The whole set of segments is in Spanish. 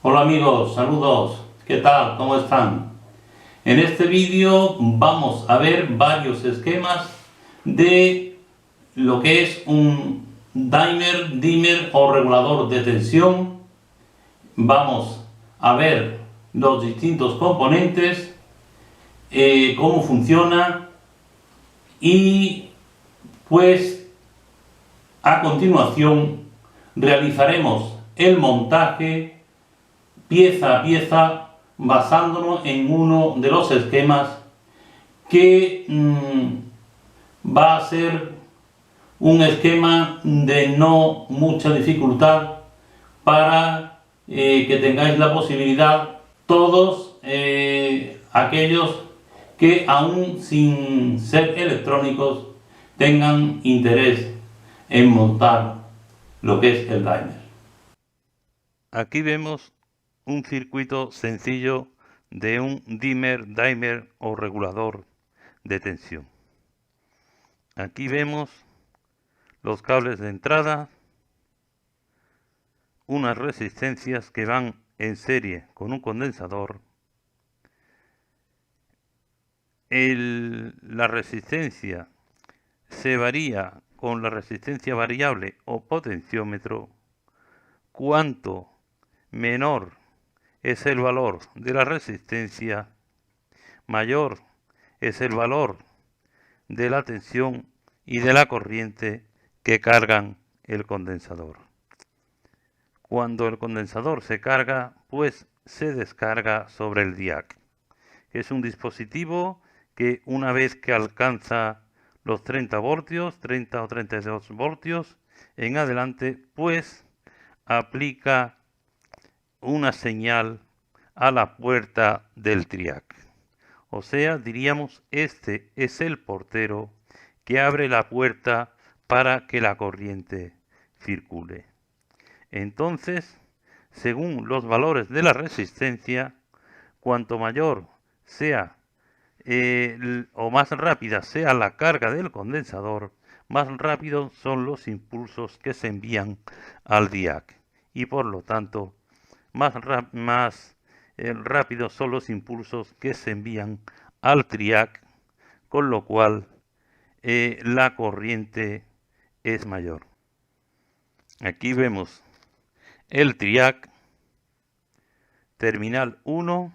Hola amigos, saludos, ¿qué tal? ¿Cómo están? En este vídeo vamos a ver varios esquemas de lo que es un dimmer o regulador de tensión. Vamos a ver los distintos componentes, cómo funciona y pues a continuación realizaremos el montaje pieza a pieza basándonos en uno de los esquemas que va a ser un esquema de no mucha dificultad para que tengáis la posibilidad todos aquellos que aún sin ser electrónicos tengan interés en montar lo que es el dimmer. Aquí vemos un circuito sencillo de un dimmer o regulador de tensión. Aquí vemos los cables de entrada, unas resistencias que van en serie con un condensador. La resistencia se varía con la resistencia variable o potenciómetro. Cuanto menor es el valor de la resistencia, mayor es el valor de la tensión y de la corriente que cargan el condensador. Cuando el condensador se carga, pues se descarga sobre el DIAC, que es un dispositivo que una vez que alcanza los 30 voltios, 30 o 32 voltios en adelante, pues aplica una señal a la puerta del TRIAC. O sea, diríamos, este es el portero que abre la puerta para que la corriente circule. Entonces, según los valores de la resistencia, cuanto mayor sea o más rápida sea la carga del condensador, más rápidos son los impulsos que se envían al DIAC y por lo tanto más rápidos son los impulsos que se envían al TRIAC, con lo cual la corriente es mayor. Aquí vemos el TRIAC, terminal 1,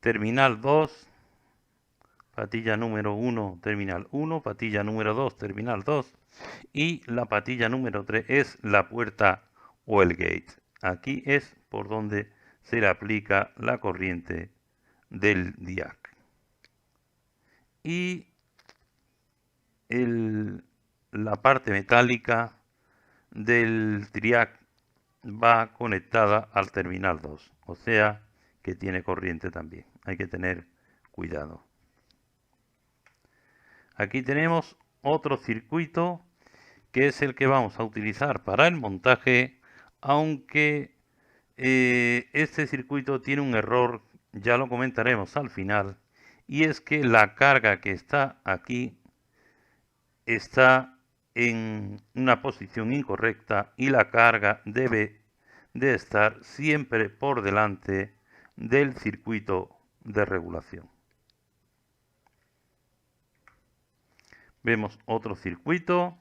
terminal 2, patilla número 1, terminal 1, patilla número 2, terminal 2, y la patilla número 3 es la puerta o el gate. Aquí es por donde se le aplica la corriente del DIAC. Y la parte metálica del TRIAC va conectada al terminal 2, o sea que tiene corriente también. Hay que tener cuidado. Aquí tenemos otro circuito que es el que vamos a utilizar para el montaje, aunque este circuito tiene un error, ya lo comentaremos al final, y es que la carga que está aquí está en una posición incorrecta y la carga debe de estar siempre por delante del circuito de regulación. Vemos otro circuito,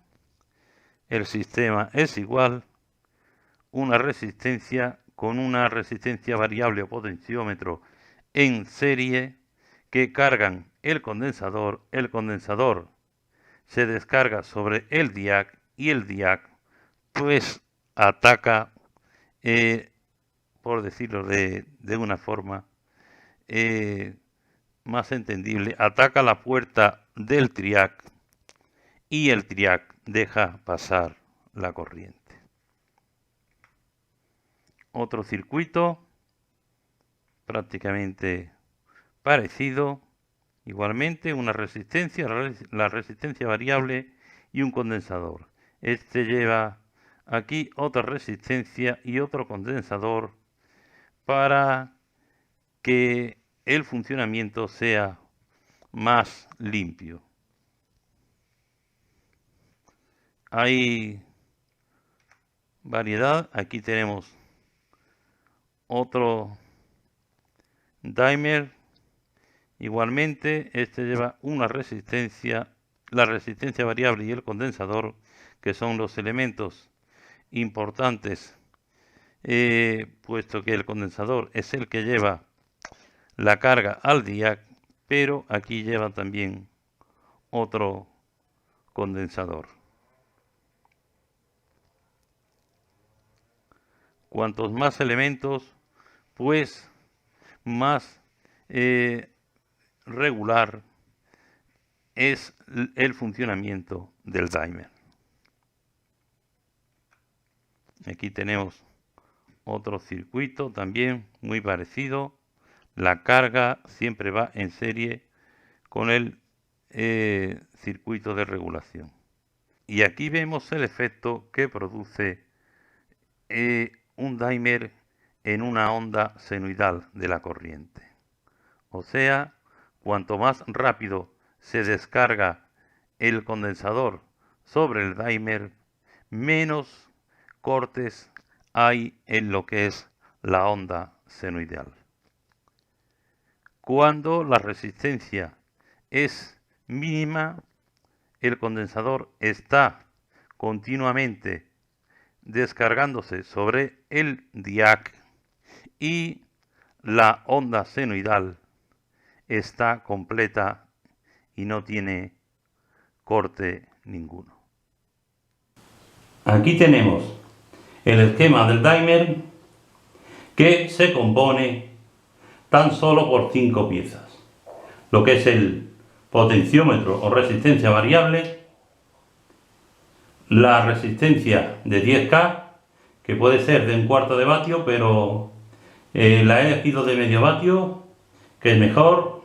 el sistema es igual, una resistencia con una resistencia variable o potenciómetro en serie que cargan el condensador se descarga sobre el DIAC y el DIAC pues ataca, por decirlo de una forma más entendible, ataca la puerta del TRIAC y el TRIAC deja pasar la corriente. Otro circuito prácticamente parecido, igualmente una resistencia, la resistencia variable y un condensador. Este lleva aquí otra resistencia y otro condensador para que el funcionamiento sea más limpio. Hay variedad, aquí tenemos otro dimer. Igualmente, este lleva una resistencia, la resistencia variable y el condensador, que son los elementos importantes, puesto que el condensador es el que lleva la carga al diac, pero aquí lleva también otro condensador. Cuantos más elementos, pues más regular es el funcionamiento del dimer. Aquí tenemos otro circuito también muy parecido. La carga siempre va en serie con el circuito de regulación. Y aquí vemos el efecto que produce un dimer en una onda senoidal de la corriente. O sea, cuanto más rápido se descarga el condensador sobre el dimer, menos cortes hay en lo que es la onda senoidal. Cuando la resistencia es mínima, el condensador está continuamente descargándose sobre el diac y la onda senoidal está completa y no tiene corte ninguno. Aquí tenemos el esquema del dimer, que se compone tan solo por 5 piezas. Lo que es el potenciómetro o resistencia variable, la resistencia de 10K, que puede ser de 1/4 de vatio, pero la he elegido de medio vatio, que es mejor,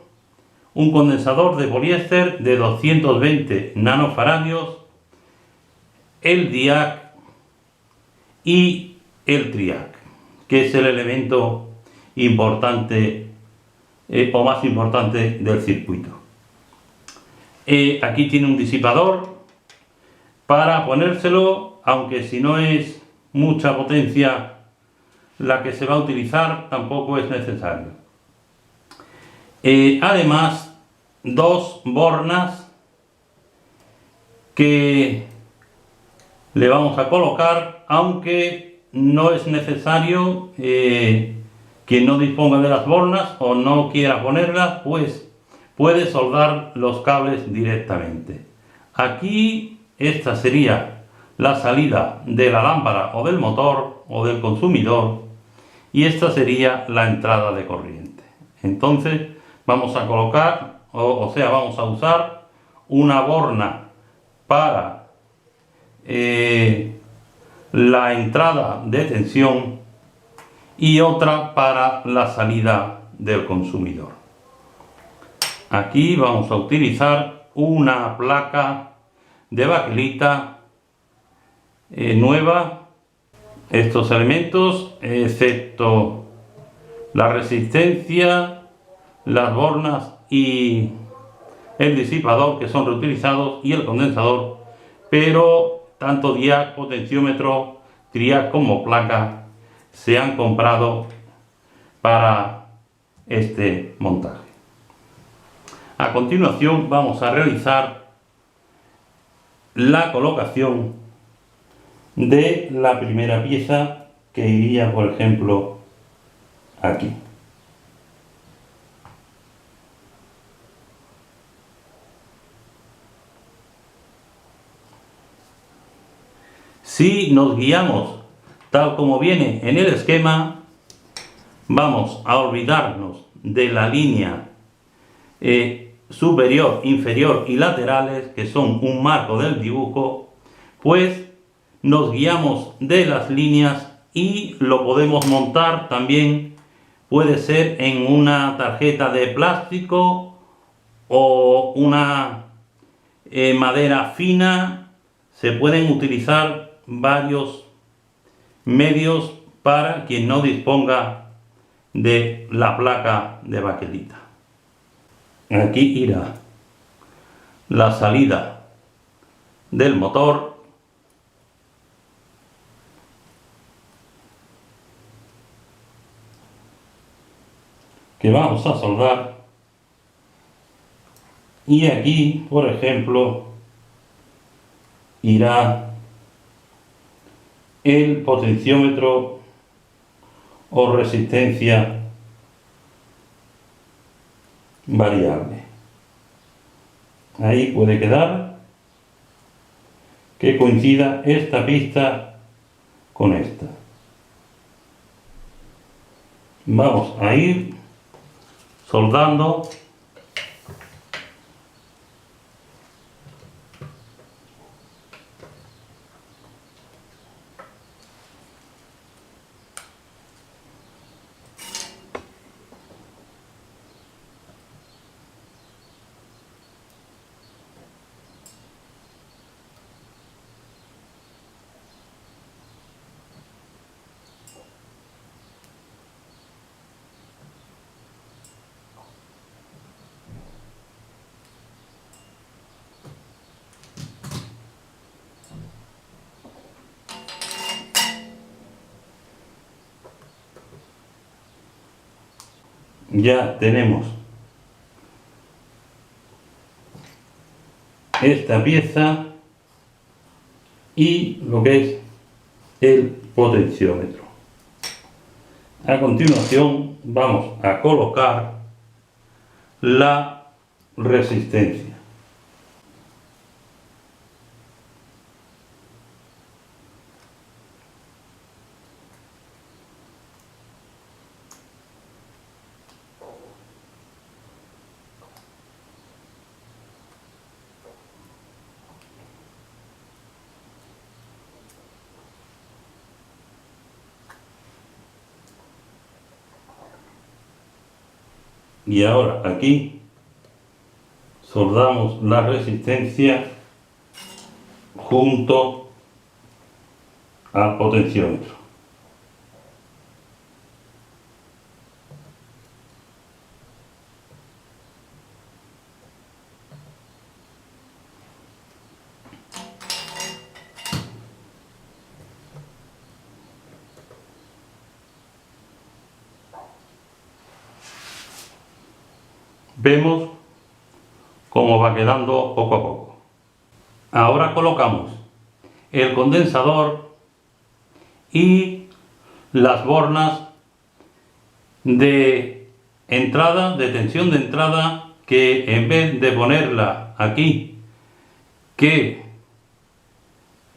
un condensador de poliéster de 220 nanofaradios, el diac y el triac, que es el elemento importante o más importante del circuito. Aquí tiene un disipador para ponérselo, aunque si no es mucha potencia la que se va a utilizar, tampoco es necesario. Además, 2 bornas que le vamos a colocar, aunque no es necesario. Quien no disponga de las bornas o no quiera ponerlas, pues puede soldar los cables directamente. Aquí esta sería la salida de la lámpara o del motor o del consumidor, y esta sería la entrada de corriente. Entonces vamos a colocar, vamos a usar una borna para la entrada de tensión y otra para la salida del consumidor. Aquí vamos a utilizar una placa de baquelita nueva. Estos elementos, excepto la resistencia, las bornas y el disipador, que son reutilizados, y el condensador, pero tanto diac, potenciómetro, triac como placa se han comprado para este montaje. A continuación vamos a realizar la colocación de la primera pieza, que iría, por ejemplo, aquí. Si nos guiamos tal como viene en el esquema, vamos a olvidarnos de la línea superior, inferior y laterales, que son un marco del dibujo, pues nos guiamos de las líneas y lo podemos montar también, puede ser en una tarjeta de plástico o una madera fina. Se pueden utilizar varios medios para quien no disponga de la placa de baquelita. Aquí irá la salida del motor, que vamos a soldar. Y aquí, por ejemplo, irá el potenciómetro o resistencia variable. Ahí puede quedar que coincida esta pista con esta. Vamos a ir soldando. Ya tenemos esta pieza y lo que es el potenciómetro. A continuación vamos a colocar la resistencia. Y ahora aquí soldamos la resistencia junto al potenciómetro. Vemos cómo va quedando poco a poco. Ahora colocamos el condensador y las bornas de entrada, de tensión de entrada, que en vez de ponerla aquí, que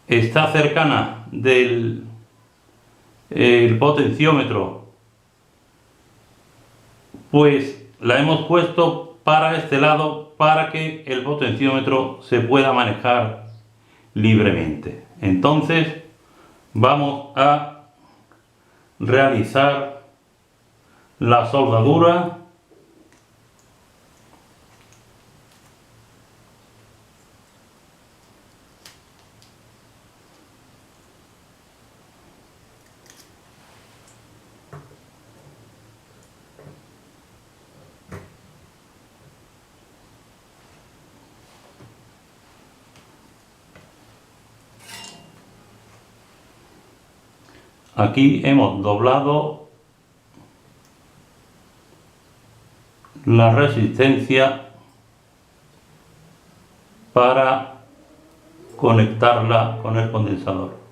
está cercana del el potenciómetro, pues la hemos puesto para este lado para que el potenciómetro se pueda manejar libremente. Entonces vamos a realizar la soldadura. Aquí hemos doblado la resistencia para conectarla con el condensador.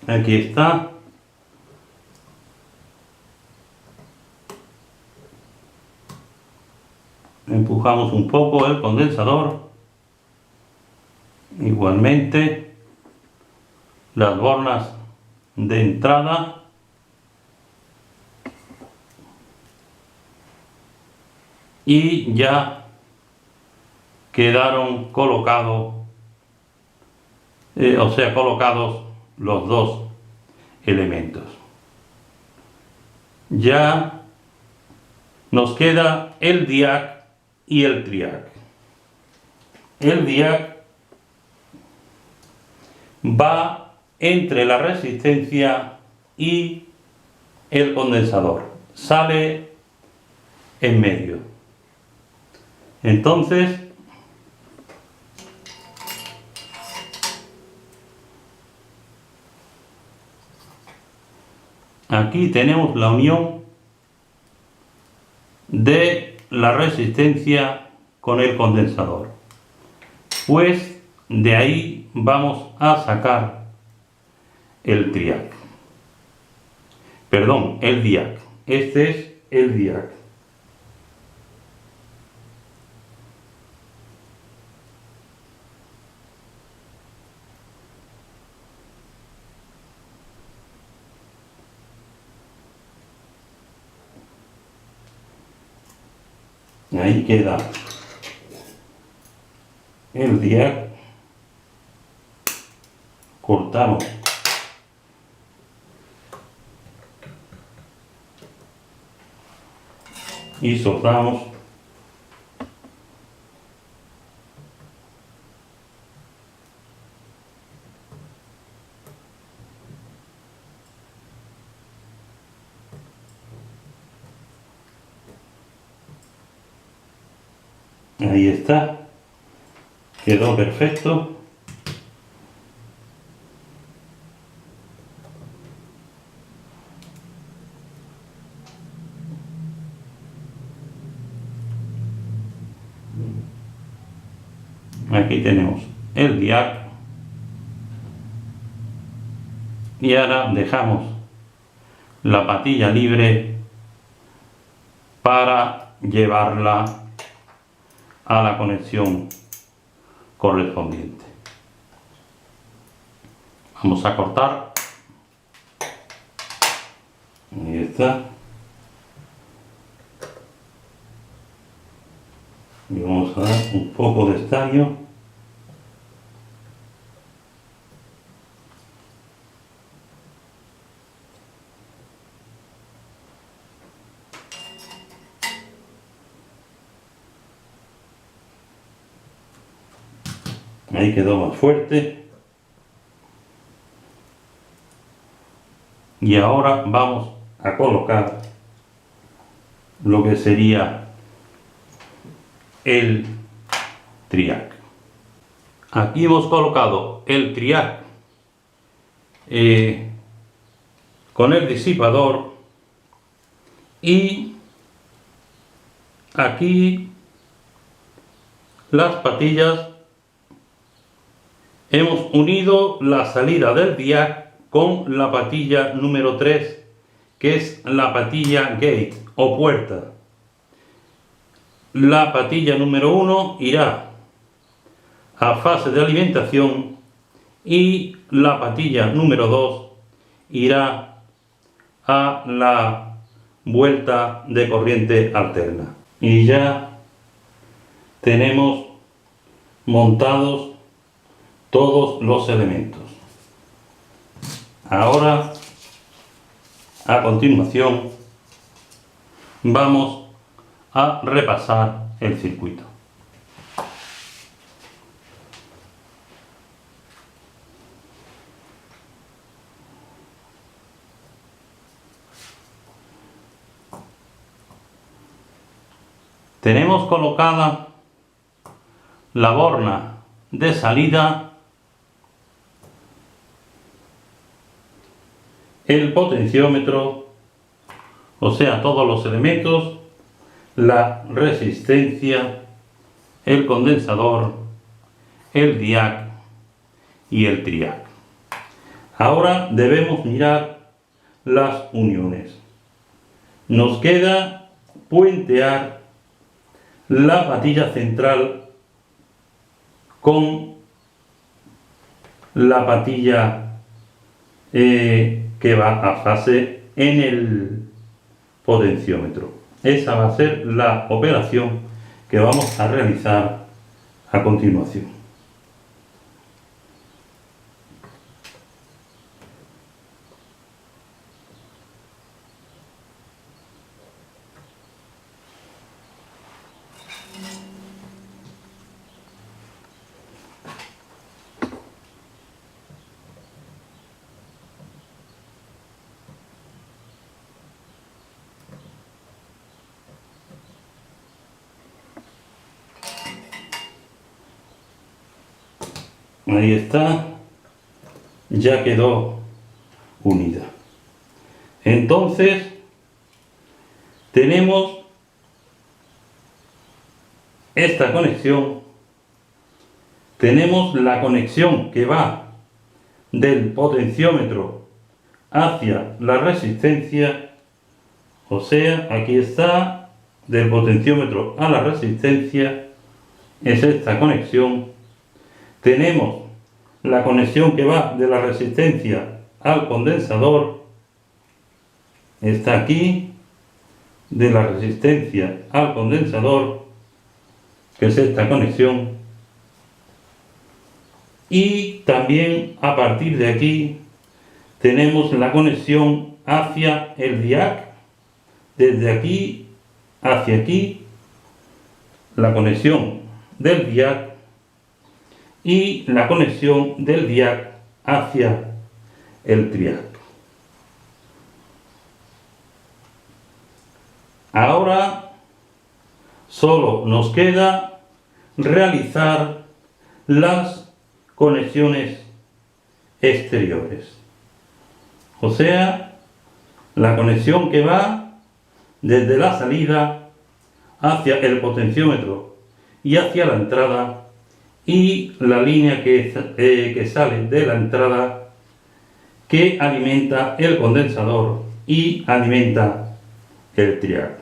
Aquí está. Empujamos un poco el condensador. Igualmente las bornas de entrada. Y ya quedaron colocados, colocados los dos elementos. Ya nos queda el diac y el triac. El diac va entre la resistencia y el condensador, sale en medio. Entonces aquí tenemos la unión de la resistencia con el condensador. Pues de ahí vamos a sacar el triac. Perdón, el diac. Este es el diac. Ahí queda el diac. Cortamos y soldamos. Ahí está, quedó perfecto. Aquí tenemos el diac y ahora dejamos la patilla libre para llevarla a la conexión correspondiente. Vamos a cortar. Ahí está. Y vamos a dar un poco de estaño. Ahí quedó más fuerte. Y ahora vamos a colocar lo que sería el triac. Aquí hemos colocado el triac con el disipador y aquí las patillas. Hemos unido la salida del diac con la patilla número 3, que es la patilla gate o puerta. La patilla número 1 irá a fase de alimentación y la patilla número 2 irá a la vuelta de corriente alterna. Y ya tenemos montados todos los elementos. Ahora, a continuación, vamos a repasar el circuito. Tenemos colocada la borna de salida, el potenciómetro, o sea, todos los elementos, la resistencia, el condensador, el diac y el triac. Ahora debemos mirar las uniones. Nos queda puentear la patilla central con la patilla que va a fase en el potenciómetro. Esa va a ser la operación que vamos a realizar a continuación. Ahí está, ya quedó unida. Entonces tenemos esta conexión, tenemos la conexión que va del potenciómetro hacia la resistencia, o sea, aquí está, del potenciómetro a la resistencia, es esta conexión. Tenemos la conexión que va de la resistencia al condensador, está aquí, de la resistencia al condensador, que es esta conexión, y también a partir de aquí tenemos la conexión hacia el diac, desde aquí hacia aquí, la conexión del diac y la conexión del diac hacia el triac. Ahora solo nos queda realizar las conexiones exteriores, o sea, la conexión que va desde la salida hacia el potenciómetro y hacia la entrada, y la línea que sale de la entrada, que alimenta el condensador y alimenta el triac.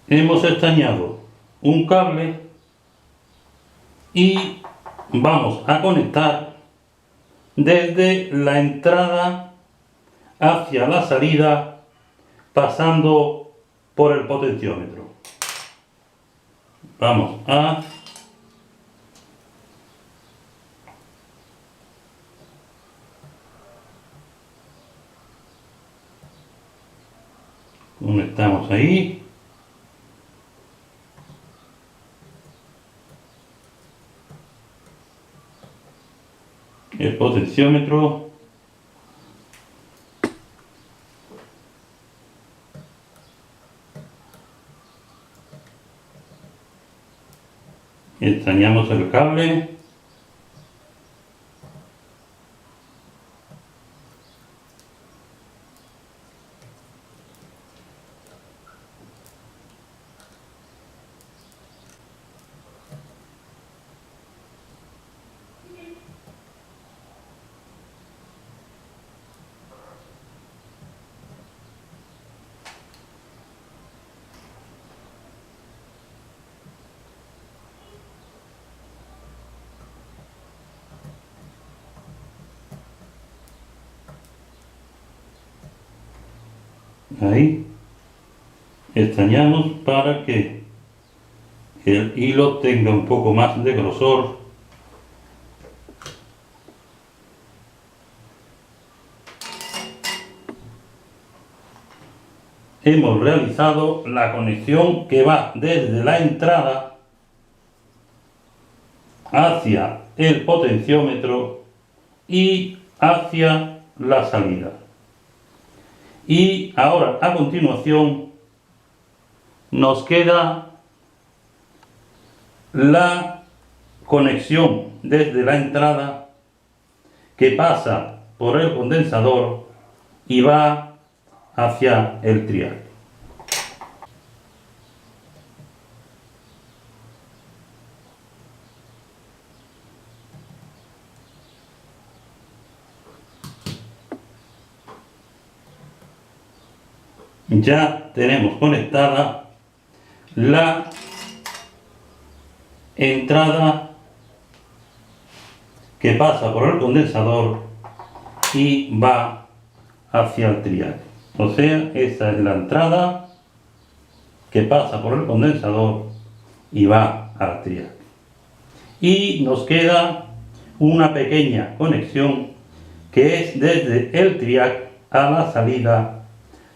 Hemos estañado un cable y vamos a conectar desde la entrada hacia la salida, pasando por el potenciómetro. Vamos a conectamos ahí. El potenciómetro. Estañamos el cable. Ahí estañamos para que el hilo tenga un poco más de grosor. Hemos realizado la conexión que va desde la entrada hacia el potenciómetro y hacia la salida. Y ahora, a continuación, nos queda la conexión desde la entrada, que pasa por el condensador y va hacia el triac. Ya tenemos conectada la entrada que pasa por el condensador y va hacia el triac. O sea, esta es la entrada que pasa por el condensador y va al triac. Y nos queda una pequeña conexión que es desde el triac a la salida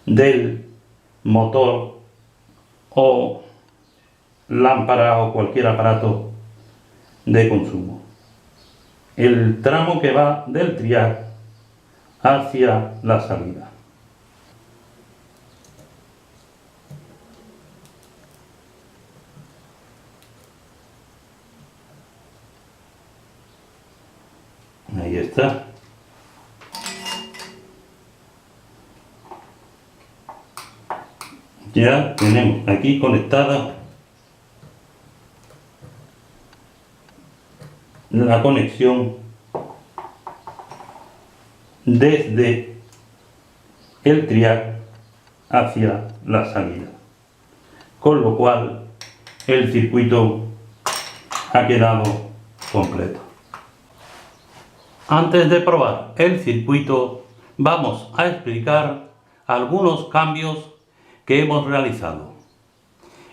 del motor o lámpara o cualquier aparato de consumo. El tramo que va del triac hacia la salida. Ahí está. Ya tenemos aquí conectada la conexión desde el triac hacia la salida, con lo cual el circuito ha quedado completo. Antes de probar el circuito, vamos a explicar algunos cambios que hemos realizado.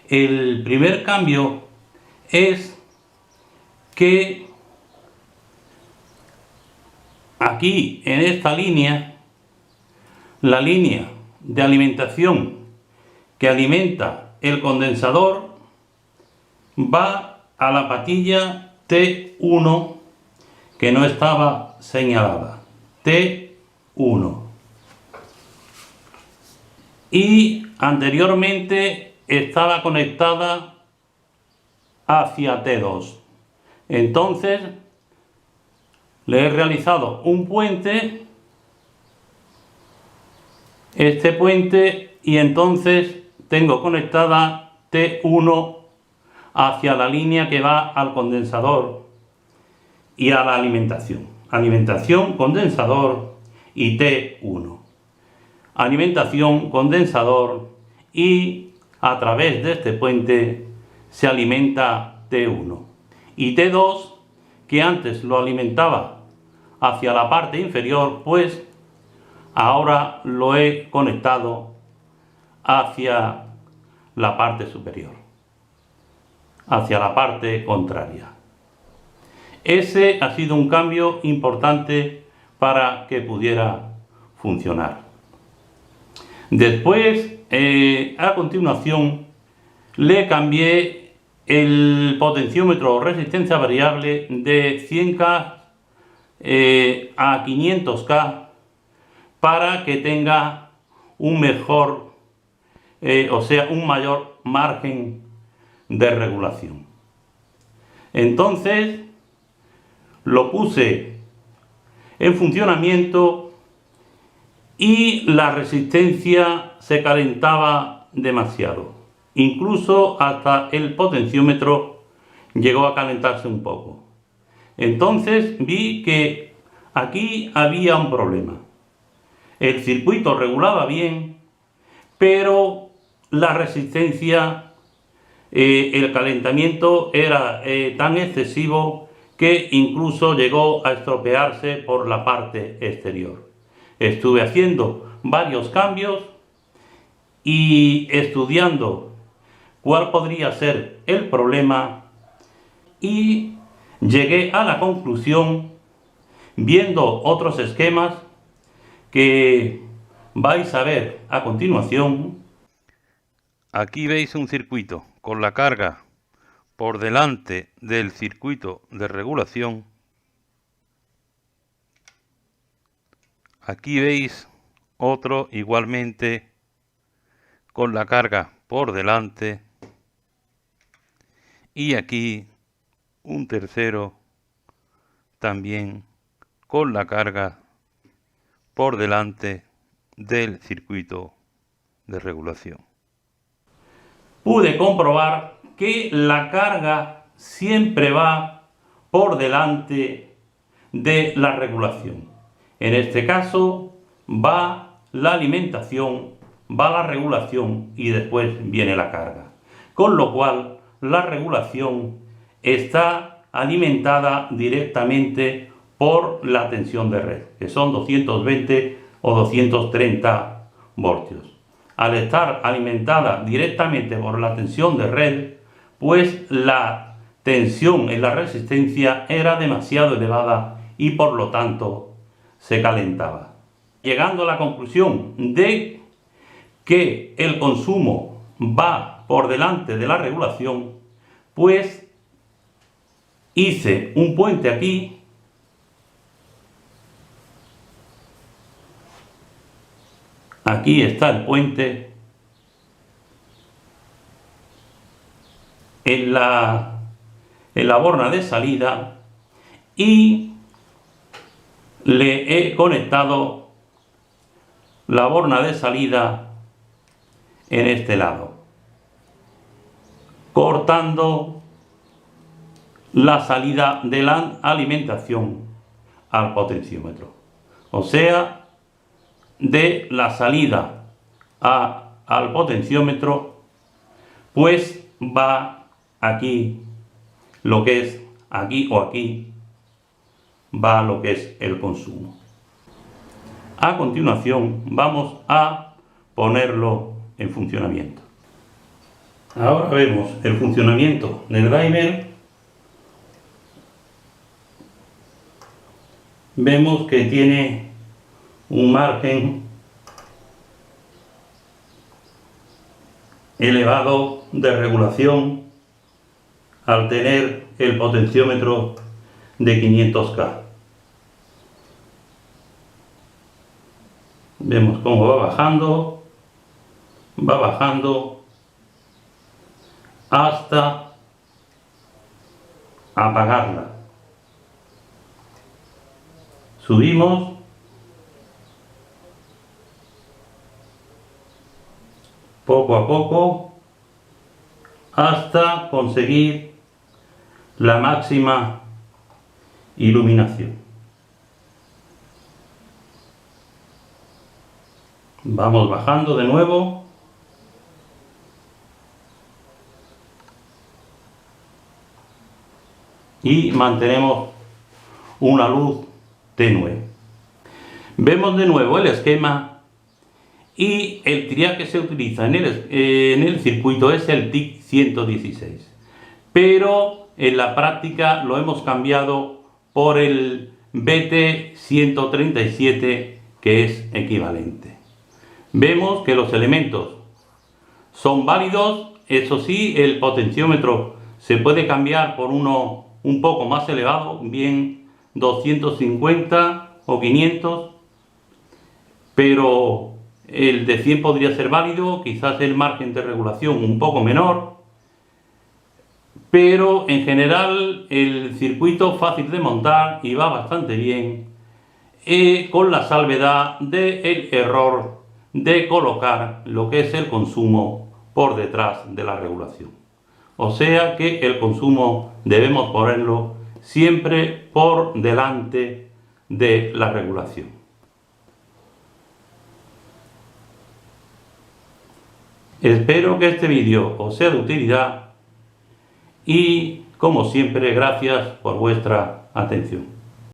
El primer cambio es que aquí en esta línea, la línea de alimentación que alimenta el condensador va a la patilla T1 que no estaba señalada, T1, y anteriormente estaba conectada hacia T2. Entonces le he realizado un puente, este puente, y entonces tengo conectada T1 hacia la línea que va al condensador y a la alimentación. Alimentación, condensador y T1. Alimentación, condensador, y a través de este puente se alimenta T1. Y T2, que antes lo alimentaba hacia la parte inferior, pues ahora lo he conectado hacia la parte superior, hacia la parte contraria. Ese ha sido un cambio importante para que pudiera funcionar. Después, a continuación, le cambié el potenciómetro resistencia variable de 100K a 500K para que tenga un mejor, un mayor margen de regulación. Entonces lo puse en funcionamiento y la resistencia se calentaba demasiado. Incluso hasta el potenciómetro llegó a calentarse un poco. Entonces vi que aquí había un problema. El circuito regulaba bien, pero la resistencia, el calentamiento era tan excesivo que incluso llegó a estropearse por la parte exterior. Estuve haciendo varios cambios y estudiando cuál podría ser el problema, y llegué a la conclusión, viendo otros esquemas que vais a ver a continuación. Aquí veis un circuito con la carga por delante del circuito de regulación. Aquí veis otro igualmente con la carga por delante, y aquí un tercero también con la carga por delante del circuito de regulación. Pude comprobar que la carga siempre va por delante de la regulación. En este caso va la alimentación, va la regulación y después viene la carga. Con lo cual la regulación está alimentada directamente por la tensión de red, que son 220 o 230 voltios. Al estar alimentada directamente por la tensión de red, pues la tensión en la resistencia era demasiado elevada y por lo tanto se calentaba. Llegando a la conclusión de que el consumo va por delante de la regulación, pues hice un puente aquí, aquí está el puente, en la borna de salida, y le he conectado la borna de salida en este lado, cortando la salida de la alimentación al potenciómetro, o sea, de la salida al potenciómetro, pues va aquí, lo que es aquí o aquí, va lo que es el consumo. A continuación vamos a ponerlo en funcionamiento. Ahora vemos el funcionamiento del driver. Vemos que tiene un margen elevado de regulación al tener el potenciómetro de 500K. Vemos cómo va bajando hasta apagarla. Subimos poco a poco hasta conseguir la máxima iluminación. Vamos bajando de nuevo. Y mantenemos una luz tenue. Vemos de nuevo el esquema y el triac que se utiliza en el circuito es el TIC 116. Pero en la práctica lo hemos cambiado por el BT 137, que es equivalente. Vemos que los elementos son válidos. Eso sí, el potenciómetro se puede cambiar por uno un poco más elevado, bien 250 o 500, pero el de 100 podría ser válido, quizás el margen de regulación un poco menor, pero en general el circuito fácil de montar y va bastante bien, con la salvedad del error de colocar lo que es el consumo por detrás de la regulación. O sea que el consumo debemos ponerlo siempre por delante de la regulación. Espero que este vídeo os sea de utilidad y, como siempre, gracias por vuestra atención.